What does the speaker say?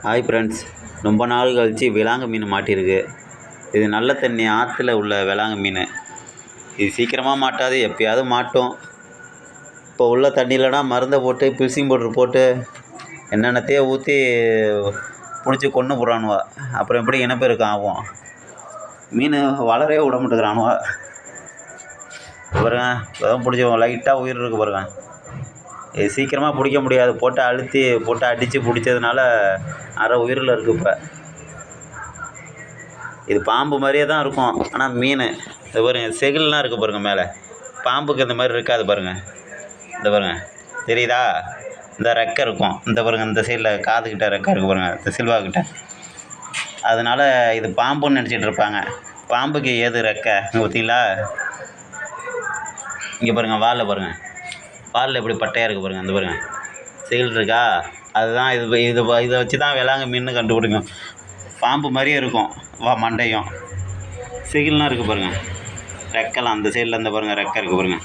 Hi friends, ரொம்ப நாள் கழித்து விலாங்கு மீன் மாட்டியிருக்கு. இது நல்ல தண்ணி ஆற்றுல உள்ள விலாங்கு மீன். இது சீக்கிரமாக மாட்டாது, எப்பயாவது மாட்டும். இப்போ உள்ள தண்ணியிலனா மருந்தை போட்டு பில்சிங் பவுட்ரு போட்டு என்னென்னத்தையே ஊற்றி பிடிச்சி கொன்று போடுறானுவ. அப்புறம் எப்படி இனப்பெருக்கம் ஆகும்? மீன் வளரவே விட மாட்டேங்கிறானுவ. பாருங்க, இப்போதான் பிடிச்சோம், லைட்டாக உயிர் இருக்குது பாருங்க. இது சீக்கிரமாக பிடிக்க முடியாது, போட்டு அழுத்தி போட்டு அடித்து பிடிச்சதுனால அரை உயிரில் இருக்குது. இப்போ இது பாம்பு மாதிரியே தான் இருக்கும், ஆனால் மீன். இது பாருங்கள், செகில்லாம் இருக்குது பாருங்கள் மேலே. பாம்புக்கு இந்த மாதிரி இருக்காது பாருங்கள். இந்த பாருங்கள், தெரியுதா? இந்த ரெக்கை இருக்கும், இந்த பாருங்கள், இந்த சைடில் காதுகிட்ட ரெக்கை இருக்குது பாருங்கள், இந்த சில்வாக்கிட்ட. அதனால் இது பாம்புன்னு நினச்சிட்டு இருப்பாங்க. பாம்புக்கு ஏது ரெக்கை பார்த்தீங்களா? இங்கே பாருங்கள், வாலில் பாருங்கள், வாலில் எப்படி பட்டையாக இருக்குது பாருங்கள். அந்த பாருங்கள், செயில் இருக்கா? அதுதான் இதை வச்சு தான் விலாங்கு மீன் கண்டுபிடிக்கும். பாம்பு மாதிரியே இருக்கும் மண்டையும். செகில்லாம் இருக்குது பாருங்கள், ரெக்கைலாம் அந்த சைடில் இந்த பாருங்கள், ரெக்கை இருக்குது பாருங்கள்.